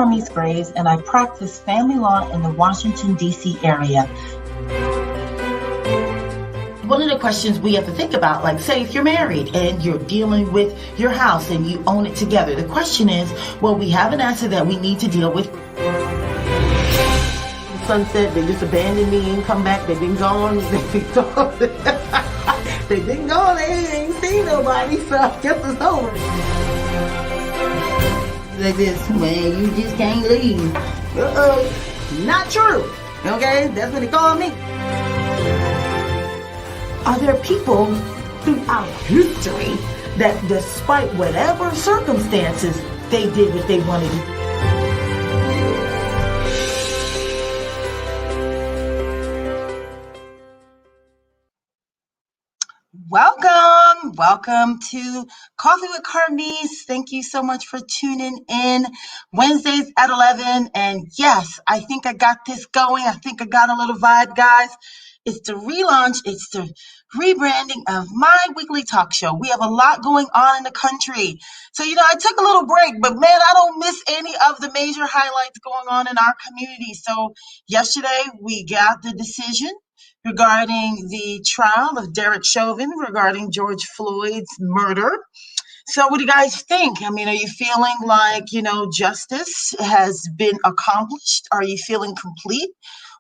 Carmiece Graves, and I practice family law in the Washington, D.C. area. One of the questions we have to think about, like say if you're married and you're dealing with your house and you own it together, the question is, well, we have an asset that we need to deal with. Sunset, they just abandoned me and come back, they've been gone, they've been gone. They've been gone, they ain't seen nobody, so I guess it's over. Like this, man, you just can't leave. Not true. Okay, that's what they call me. Are there people throughout history that despite whatever circumstances, they did what they wanted to do? Welcome to Coffee with Carmiece. Thank you so much for tuning in. Wednesdays at 11. And yes, I think I got this going. I think I got a little vibe, guys. It's the relaunch. It's the rebranding of my weekly talk show. We have a lot going on in the country. So, I took a little break, but man, I don't miss any of the major highlights going on in our community. So yesterday we got the decision regarding the trial of Derrick Chauvin regarding George Floyd's murder. So what do you guys think? Are you feeling like, justice has been accomplished? Are you feeling complete?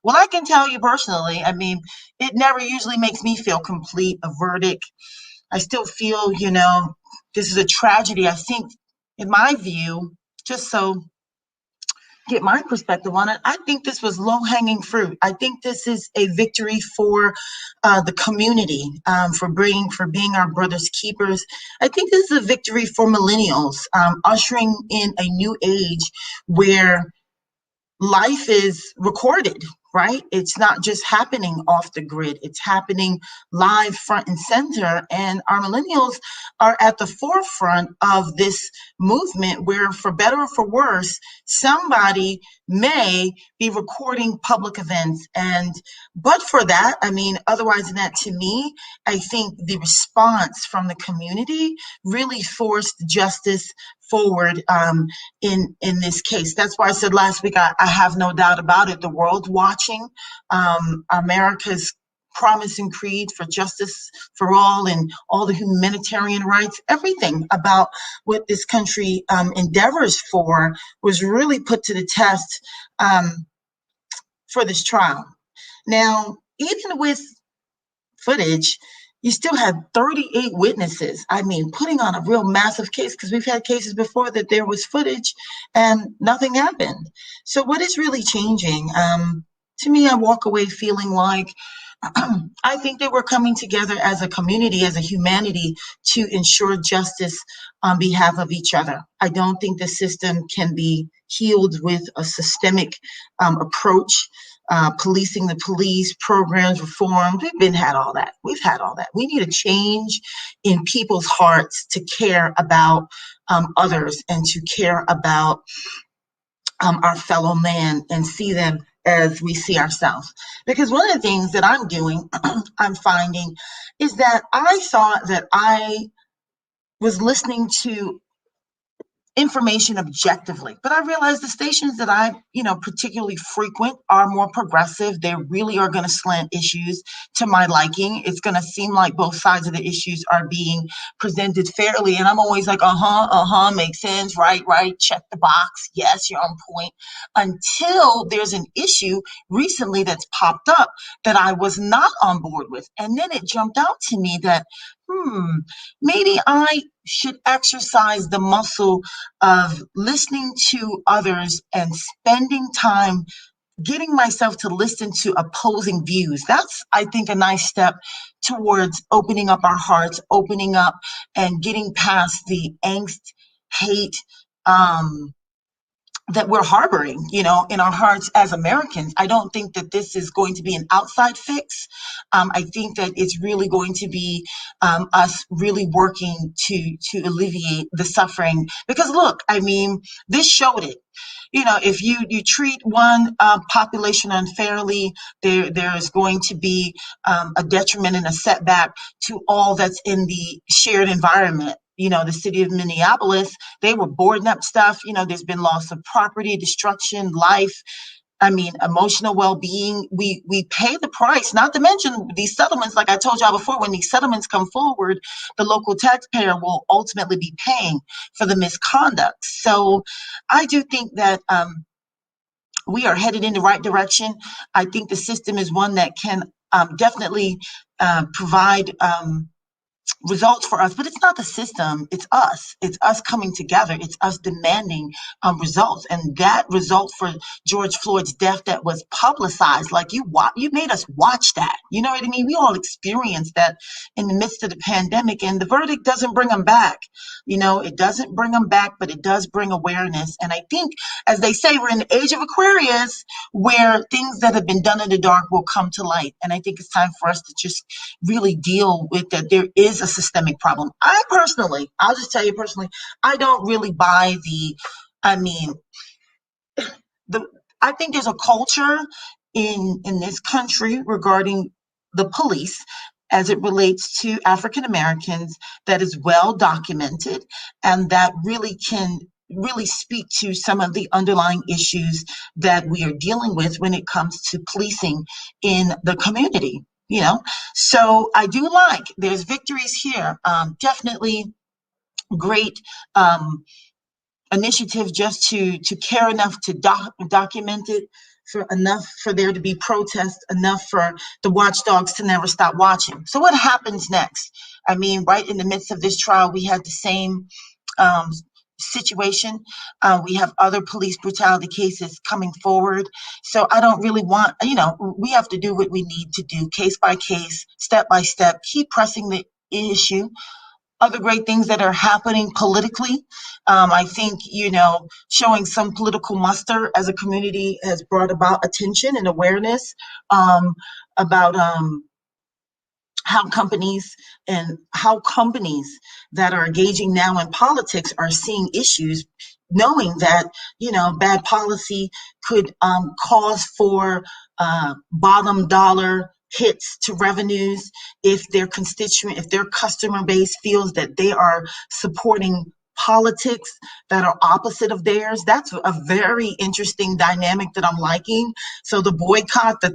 Well, I can tell you personally, it never usually makes me feel complete, a verdict. I still feel, this is a tragedy. I think, in my view, just so get my perspective on it, I think this was low-hanging fruit. I think this is a victory for the community, for being our brother's keepers. I think this is a victory for millennials, ushering in a new age where life is recorded, right? It's not just happening off the grid. It's happening live, front and center. And our millennials are at the forefront of this movement where, for better or for worse, somebody may be recording public events. But for that, otherwise than that, to me, I think the response from the community really forced justice forward in this case. That's why I said last week, I have no doubt about it. The world watching, America's promise and creed for justice for all and all the humanitarian rights, everything about what this country endeavors for was really put to the test for this trial. Now, even with footage, you still had 38 witnesses. Putting on a real massive case, because we've had cases before that there was footage and nothing happened. So what is really changing? To me, I walk away feeling like I think that we're coming together as a community, as a humanity, to ensure justice on behalf of each other. I don't think the system can be healed with a systemic approach. Policing the police, programs, reform. We've had all that. We need a change in people's hearts to care about others and to care about our fellow man and see them as we see ourselves. Because one of the things that I'm doing, I'm finding, is that I thought that I was listening to information objectively, but I realized the stations that I, particularly frequent are more progressive. They really are going to slant issues to my liking. It's going to seem like both sides of the issues are being presented fairly. And I'm always like, makes sense. Right. Check the box. Yes, you're on point. Until there's an issue recently that's popped up that I was not on board with. And then it jumped out to me that, maybe I should exercise the muscle of listening to others and spending time getting myself to listen to opposing views. That's, I think, a nice step towards opening up our hearts, opening up and getting past the angst, hate, that we're harboring, in our hearts as Americans. I don't think that this is going to be an outside fix. I think that it's really going to be us really working to alleviate the suffering. Because look, this showed it. If you treat one population unfairly, there is going to be a detriment and a setback to all that's in the shared environment. the city of Minneapolis, they were boarding up stuff. There's been loss of property, destruction, life. Emotional well-being. We pay the price, not to mention these settlements. Like I told y'all before, when these settlements come forward, the local taxpayer will ultimately be paying for the misconduct. So I do think that we are headed in the right direction. I think the system is one that can definitely provide results for us, but it's not the system. It's us coming together. It's us demanding results. And that result for George Floyd's death that was publicized, like you made us watch that. You know what I mean? We all experienced that in the midst of the pandemic, and the verdict doesn't bring them back. It doesn't bring them back, but it does bring awareness. And I think, as they say, we're in the age of Aquarius, where things that have been done in the dark will come to light. And I think it's time for us to just really deal with that. There is a systemic problem. I'll just tell you personally, I don't really buy I think there's a culture in this country regarding the police as it relates to African Americans that is well documented, and that really can speak to some of the underlying issues that we are dealing with when it comes to policing in the community. So I do like there's victories here. Definitely great initiative just to care enough to document it, for enough for there to be protests, enough for the watchdogs to never stop watching. So what happens next? Right in the midst of this trial, we had the same situation. We have other police brutality cases coming forward. So I don't really want, we have to do what we need to do, case by case, step by step, keep pressing the issue. Other great things that are happening politically. I think, showing some political muster as a community has brought about attention and awareness about how companies that are engaging now in politics are seeing issues, knowing that bad policy could cause for bottom dollar hits to revenues if their customer base feels that they are supporting politics that are opposite of theirs. That's a very interesting dynamic that I'm liking. So the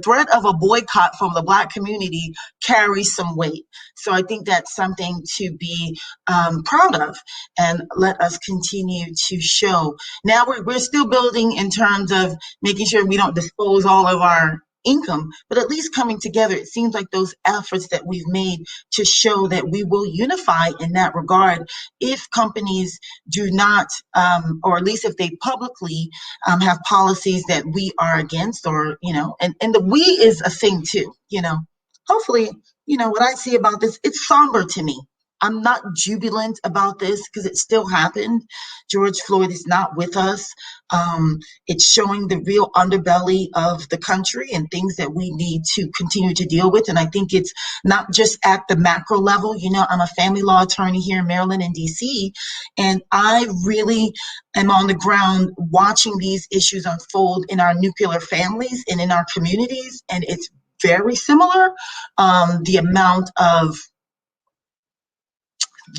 threat of a boycott from the Black community carries some weight. So I think that's something to be proud of, and let us continue to show. Now we're still building in terms of making sure we don't dispose all of our income, but at least coming together. It seems like those efforts that we've made to show that we will unify in that regard. If companies do not, or at least if they publicly have policies that we are against, or, and the we is a thing too, hopefully, what I see about this, it's somber to me. I'm not jubilant about this because it still happened. George Floyd is not with us. It's showing the real underbelly of the country and things that we need to continue to deal with. And I think it's not just at the macro level. I'm a family law attorney here in Maryland and DC, and I really am on the ground watching these issues unfold in our nuclear families and in our communities. And it's very similar. The amount of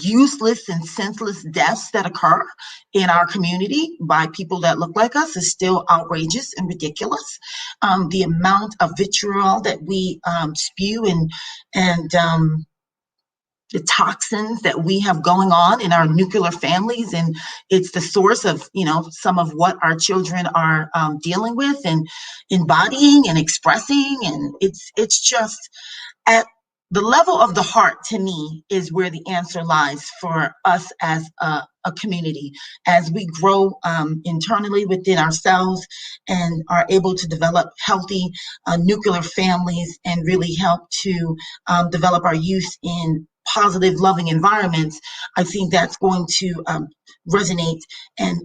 useless and senseless deaths that occur in our community by people that look like us is still outrageous and ridiculous. The amount of vitriol that we spew and the toxins that we have going on in our nuclear families, and it's the source of some of what our children are dealing with and embodying and expressing, and it's just at the level of the heart, to me, is where the answer lies for us as a community, as we grow internally within ourselves and are able to develop healthy nuclear families and really help to develop our youth in positive, loving environments. I think that's going to resonate and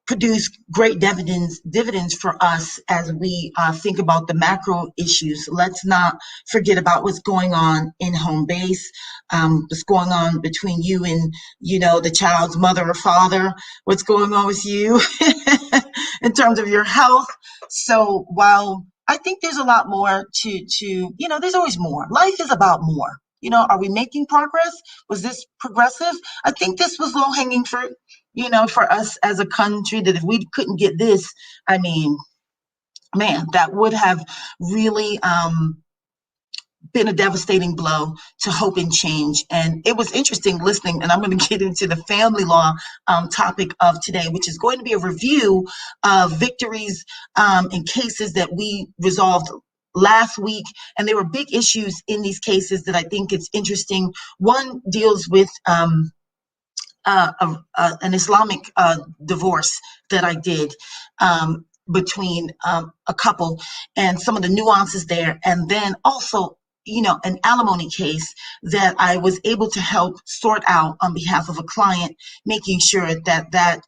produce great dividends for us as we think about the macro issues. Let's not forget about what's going on in home base, what's going on between you and, the child's mother or father, what's going on with you in terms of your health. So while I think there's a lot more to there's always more. Life is about more. Are we making progress? Was this progressive? I think this was low-hanging fruit, for us as a country, that if we couldn't get this, I mean, man, that would have really been a devastating blow to hope and change. And it was interesting listening, and I'm going to get into the family law topic of today, which is going to be a review of victories in cases that we resolved last week. And there were big issues in these cases that I think it's interesting. One deals with an Islamic divorce that I did between a couple, and some of the nuances there. And then also, an alimony case that I was able to help sort out on behalf of a client, making sure that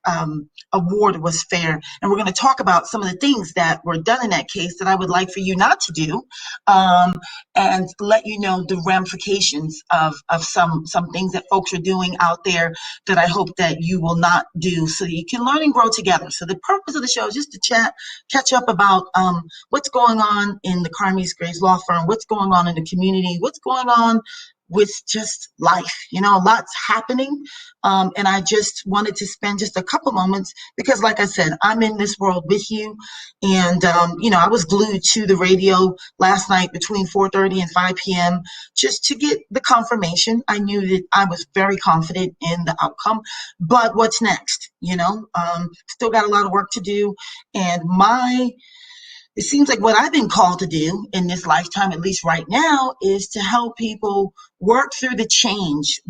award was fair. And we're going to talk about some of the things that were done in that case that I would like for you not to do, and let you know the ramifications of some things that folks are doing out there that I hope that you will not do, so you can learn and grow together. So the purpose of the show is just to catch up about what's going on in the Carmiece Graves law firm, what's going on in the community, what's going on with just life. Lots happening. And I just wanted to spend just a couple moments because, like I said, I'm in this world with you. And, I was glued to the radio last night between 4:30 and 5 p.m. just to get the confirmation. I knew that I was very confident in the outcome. But what's next? Still got a lot of work to do. And it seems like what I've been called to do in this lifetime, at least right now, is to help people work through change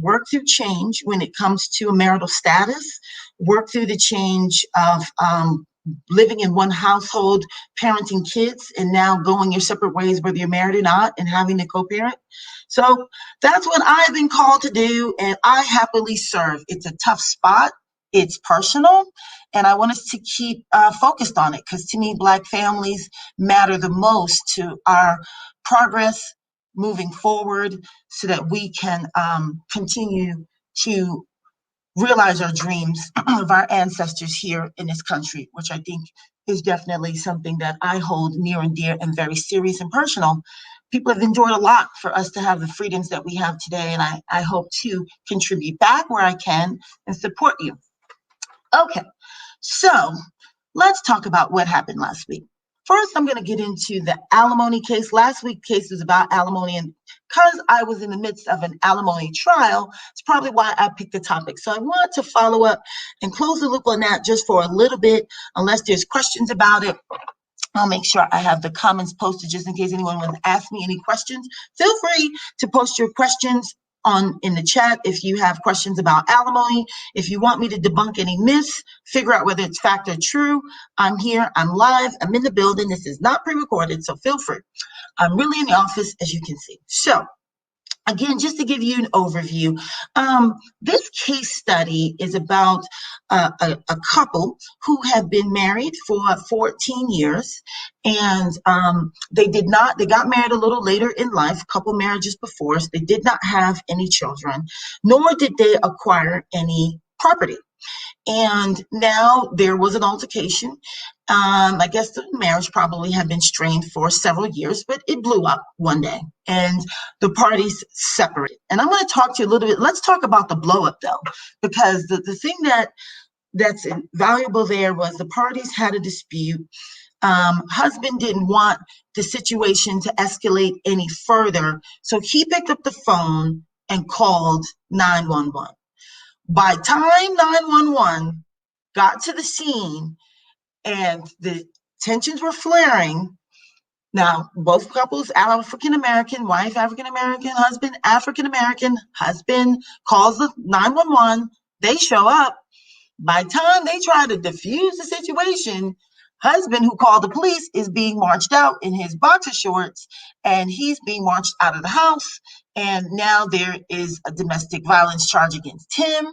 when it comes to a marital status, work through the change of living in one household, parenting kids, and now going your separate ways, whether you're married or not, and having to co-parent. So that's what I've been called to do, and I happily serve. It's a tough spot. It's personal, and I want us to keep focused on it because, to me, Black families matter the most to our progress moving forward so that we can continue to realize our dreams of our ancestors here in this country, which I think is definitely something that I hold near and dear and very serious and personal. People have endured a lot for us to have the freedoms that we have today, and I hope to contribute back where I can and support you. Okay, so let's talk about what happened last week. First, I'm going to get into the alimony case. Last week's case was about alimony, and because I was in the midst of an alimony trial, it's probably why I picked the topic. So I want to follow up and close the loop on that just for a little bit, unless there's questions about it. I'll make sure I have the comments posted just in case anyone wants to ask me any questions. Feel free to post your questions in the chat if you have questions about alimony. If you want me to debunk any myths, figure out whether it's fact or true, I'm here, I'm live, I'm in the building. This is not pre-recorded, so feel free. I'm really in the office, as you can see. So again, just to give you an overview, this case study is about a couple who have been married for 14 years, and they got married a little later in life, a couple marriages before, so they did not have any children, nor did they acquire any property. And now there was an altercation. I guess the marriage probably had been strained for several years, but it blew up one day and the parties separated. And I'm going to talk to you a little bit. Let's talk about the blow up though, because the thing that's valuable there was the parties had a dispute. Husband didn't want the situation to escalate any further. So he picked up the phone and called 911. By time 911 got to the scene and the tensions were flaring, now both couples, African-American, wife African-American, husband African-American, husband calls the 911, they show up. By the time they try to defuse the situation, husband who called the police is being marched out in his boxer shorts, and he's being marched out of the house. And now there is a domestic violence charge against him.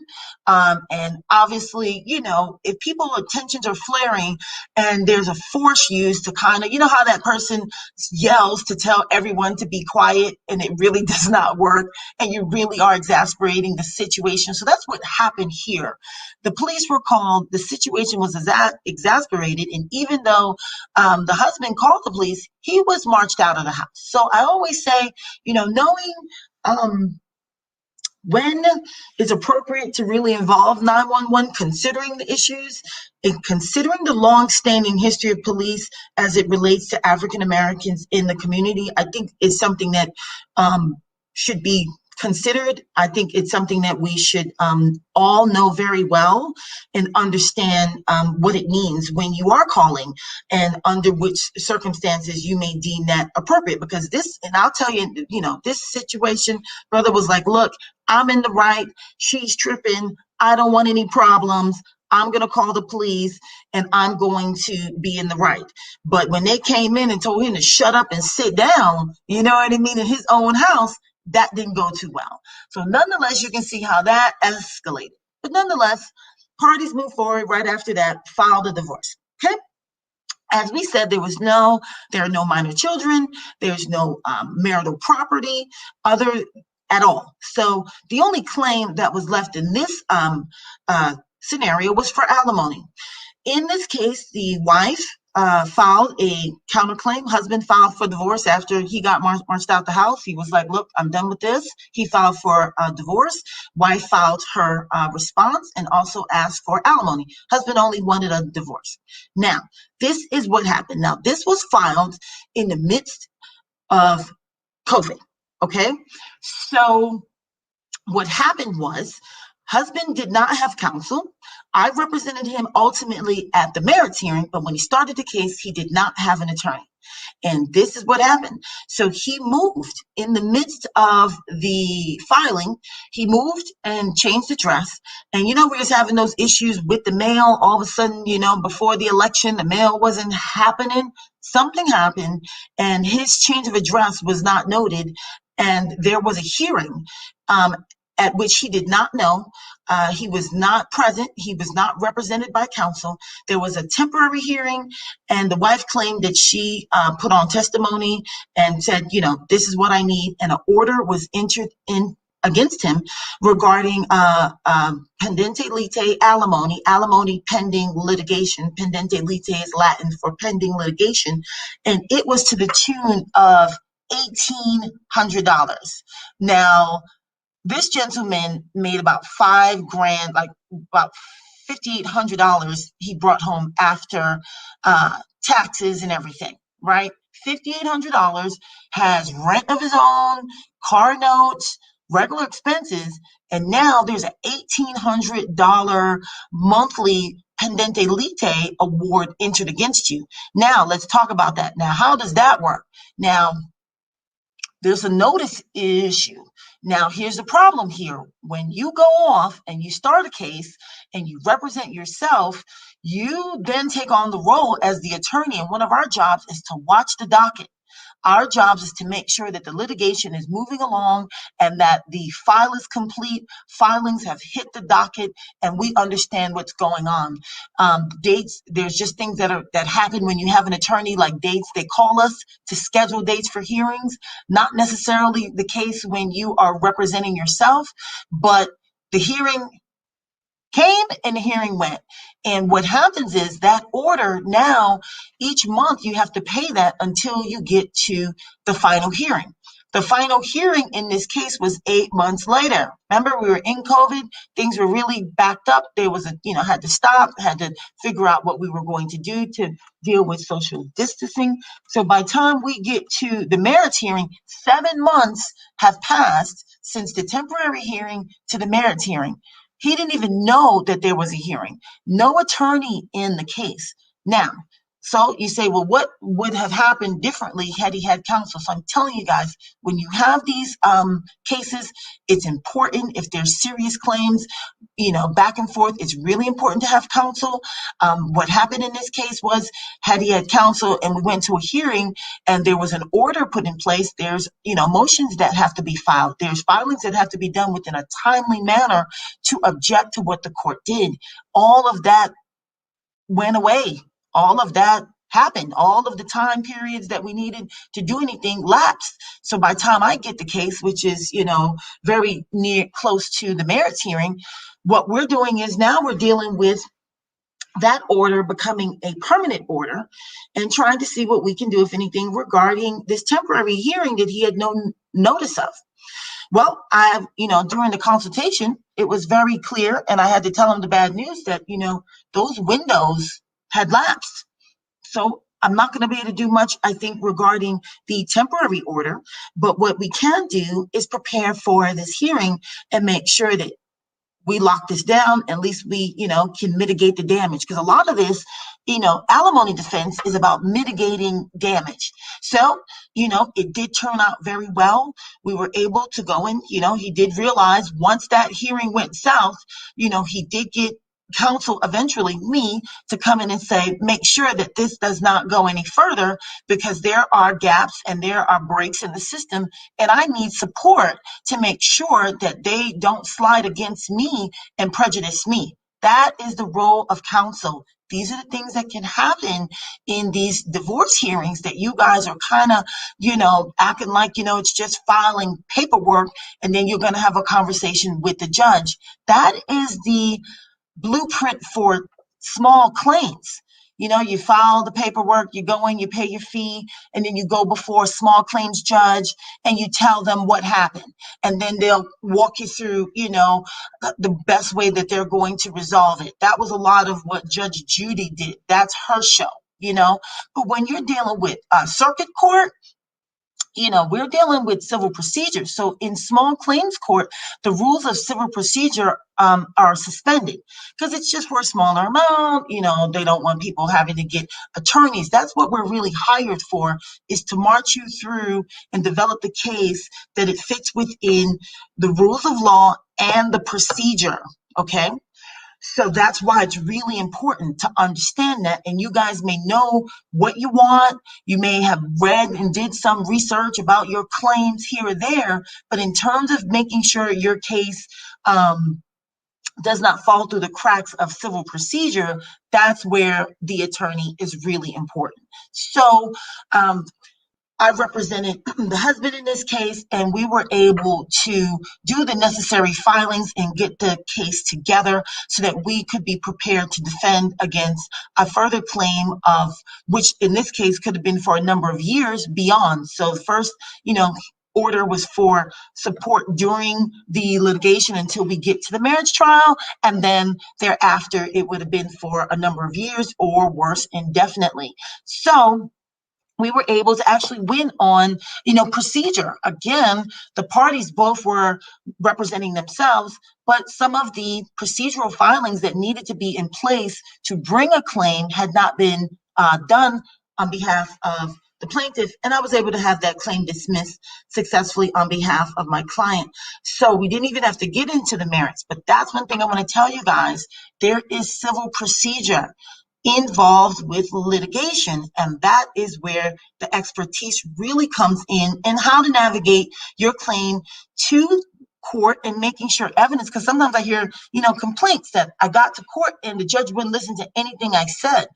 And obviously, if tensions are flaring and there's a force used to kind of, how that person yells to tell everyone to be quiet and it really does not work and you really are exasperating the situation. So that's what happened here. The police were called, the situation was exasperated, and even though the husband called the police, he was marched out of the house. So I always say, knowing when it's appropriate to really involve 911, considering the issues and considering the long-standing history of police as it relates to African Americans in the community, I think is something that should be considered. I think it's something that we should all know very well and understand what it means when you are calling and under which circumstances you may deem that appropriate. Because this, and I'll tell you, this situation, brother was like, look, I'm in the right, she's tripping, I don't want any problems, I'm going to call the police and I'm going to be in the right. But when they came in and told him to shut up and sit down, you know what I mean, in his own house, that didn't go too well. So nonetheless, you can see how that escalated. But nonetheless, parties moved forward right after that, filed a divorce. Okay? As we said, there are no minor children, there's no marital property at all. So the only claim that was left in this scenario was for alimony. In this case, the wife filed a counterclaim. Husband filed for divorce after he got marched out the house. He was like, look, I'm done with this. He filed for divorce. Wife filed her response and also asked for alimony. Husband only wanted a divorce. Now, this is what happened. Now, this was filed in the midst of COVID, okay? So what happened was, husband did not have counsel. I represented him ultimately at the merits hearing, but when he started the case, he did not have an attorney. And this is what happened. So he moved in the midst of the filing. He moved and changed address. And we was having those issues with the mail. All of a sudden, before the election, the mail wasn't happening. Something happened, and his change of address was not noted. And there was a hearing at which he did not know. He was not present. He was not represented by counsel. There was a temporary hearing, and the wife claimed that she put on testimony and said, this is what I need. And an order was entered in against him regarding pendente lite alimony pending litigation. Pendente lite is Latin for pending litigation. And it was to the tune of $1,800. Now, this gentleman made about $5,000, like about $5,800 he brought home after taxes and everything, right? $5,800, has rent of his own, car notes, regular expenses, and now there's an $1,800 monthly pendente lite award entered against you. Now, let's talk about that. Now, how does that work? Now, there's a notice issue. Now, here's the problem here. When you go off and you start a case and you represent yourself, you then take on the role as the attorney. And one of our jobs is to watch the docket. Our jobs is to make sure that the litigation is moving along and that the file is complete, filings have hit the docket, and we understand what's going on. Dates, there's just things that happen when you have an attorney, like dates. They call us to schedule dates for hearings. Not necessarily the case when you are representing yourself, but the hearing came and the hearing went. And what happens is that order now, each month you have to pay that until you get to the final hearing. The final hearing in this case was 8 months later. Remember, we were in COVID. Things were really backed up. There was had to stop, had to figure out what we were going to do to deal with social distancing. So by the time we get to the merits hearing, 7 months have passed since the temporary hearing to the merits hearing. He didn't even know that there was a hearing. No attorney in the case. Now, so you say, well, what would have happened differently had he had counsel? So I'm telling you guys, when you have these cases, it's important. If there's serious claims, back and forth, it's really important to have counsel. What happened in this case was, had he had counsel and we went to a hearing and there was an order put in place, there's, motions that have to be filed. There's filings that have to be done within a timely manner to object to what the court did. All of that went away. All of that happened. All of the time periods that we needed to do anything lapsed. So by the time I get the case, which is, very close to the merits hearing, what we're doing is now we're dealing with that order becoming a permanent order and trying to see what we can do, if anything, regarding this temporary hearing that he had no notice of. Well, during the consultation, it was very clear, and I had to tell him the bad news that, those windows had lapsed. So I'm not going to be able to do much, I think, regarding the temporary order. But what we can do is prepare for this hearing and make sure that we lock this down. At least we, can mitigate the damage. Because a lot of this, alimony defense is about mitigating damage. So, it did turn out very well. We were able to go in, he did realize once that hearing went south, he did get counsel, eventually me, to come in and say, make sure that this does not go any further, because there are gaps and there are breaks in the system, and I need support to make sure that they don't slide against me and prejudice me. That is the role of counsel. These are the things that can happen in these divorce hearings that you guys are kind of, acting like, it's just filing paperwork and then you're going to have a conversation with the judge. That is the blueprint for small claims. You file the paperwork, you go in, you pay your fee, and then you go before a small claims judge and you tell them what happened. And then they'll walk you through, the best way that they're going to resolve it. That was a lot of what Judge Judy did. That's her show, But when you're dealing with circuit court, we're dealing with civil procedure. So in small claims court, the rules of civil procedure are suspended because it's just for a smaller amount. They don't want people having to get attorneys. That's what we're really hired for, is to march you through and develop the case that it fits within the rules of law and the procedure. Okay. So that's why it's really important to understand that. And you guys may know what you want. You may have read and did some research about your claims here or there. But in terms of making sure your case does not fall through the cracks of civil procedure, that's where the attorney is really important. So I represented the husband in this case, and we were able to do the necessary filings and get the case together so that we could be prepared to defend against a further claim of, which in this case could have been for a number of years beyond. So the first, order was for support during the litigation until we get to the marriage trial, and then thereafter it would have been for a number of years, or worse, indefinitely. So we were able to actually win on, procedure. Again, the parties both were representing themselves, but some of the procedural filings that needed to be in place to bring a claim had not been done on behalf of the plaintiff, and I was able to have that claim dismissed successfully on behalf of my client. So we didn't even have to get into the merits, but that's one thing I want to tell you guys. There is civil procedure involved with litigation, and that is where the expertise really comes in, and how to navigate your claim to court and making sure evidence, because sometimes I hear complaints that I got to court and the judge wouldn't listen to anything I said.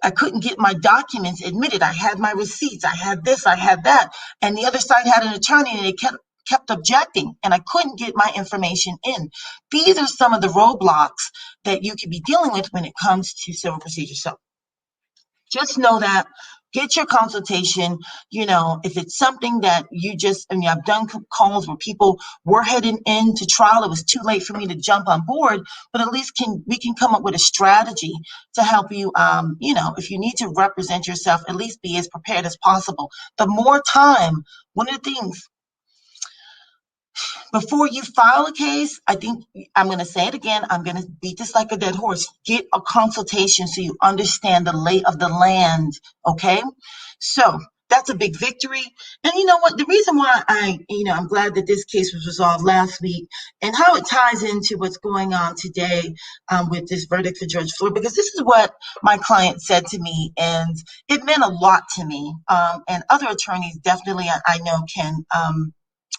I couldn't get my documents admitted. I had my receipts, I had this, I had that, and the other side had an attorney and they kept objecting, and I couldn't get my information in. These are some of the roadblocks that you could be dealing with when it comes to civil procedure. So just know that. Get your consultation. If it's something that I've done calls where people were heading into trial. It was too late for me to jump on board, but at least we can come up with a strategy to help you. If you need to represent yourself, at least be as prepared as possible. The more time, one of the things, before you file a case, I think I'm going to say it again. I'm going to beat this like a dead horse. Get a consultation so you understand the lay of the land. Okay. So that's a big victory. And you know what? The reason why I'm glad that this case was resolved last week, and how it ties into what's going on today with this verdict for George Floyd, because this is what my client said to me, and it meant a lot to me. And other attorneys definitely, I know, can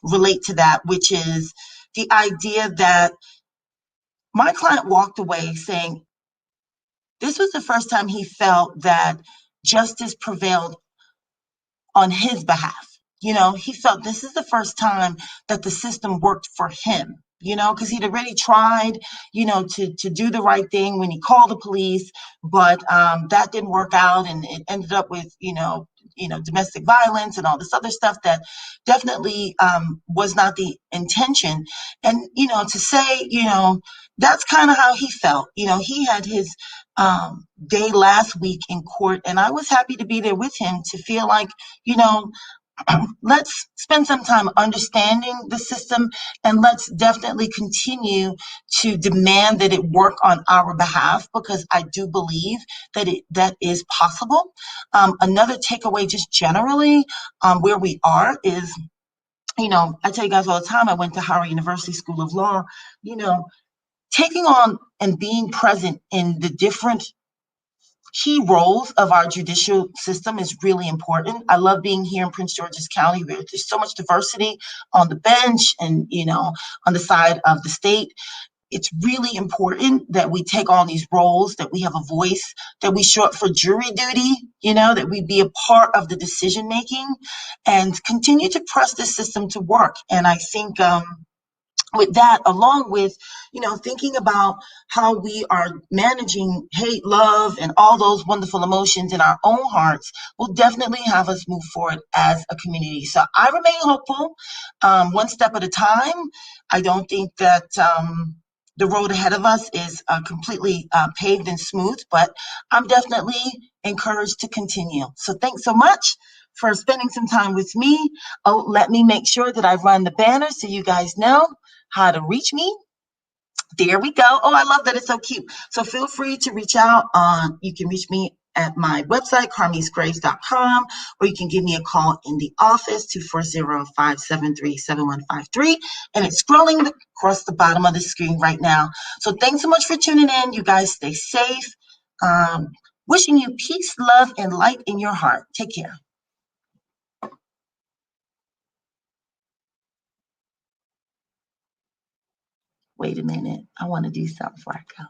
relate to that, which is the idea that my client walked away saying this was the first time he felt that justice prevailed on his behalf. He felt this is the first time that the system worked for him, because he'd already tried, to do the right thing when he called the police, but that didn't work out, and it ended up with, domestic violence and all this other stuff that definitely was not the intention. And, to say, that's kind of how he felt. He had his day last week in court, and I was happy to be there with him to feel like, you know, let's spend some time understanding the system, and let's definitely continue to demand that it work on our behalf, because I do believe that is possible. Another takeaway just generally where we are is, I tell you guys all the time, I went to Howard University School of Law, taking on and being present in the different key roles of our judicial system is really important. I love being here in Prince George's County, where there's so much diversity on the bench and, on the side of the state. It's really important that we take on these roles, that we have a voice, that we show up for jury duty, that we be a part of the decision making and continue to press this system to work. And I think, with that, along with, thinking about how we are managing hate, love, and all those wonderful emotions in our own hearts, will definitely have us move forward as a community. So I remain hopeful, one step at a time. I don't think that the road ahead of us is completely paved and smooth, but I'm definitely encouraged to continue. So thanks so much for spending some time with me. Oh, let me make sure that I run the banner so you guys know how to reach me. There we go. Oh, I love that. It's so cute. So feel free to reach out. You can reach me at my website, carmiecegraves.com, or you can give me a call in the office, 240-573-7153. And it's scrolling across the bottom of the screen right now. So thanks so much for tuning in. You guys stay safe. Wishing you peace, love, and light in your heart. Take care. Wait a minute. I want to do something before I go.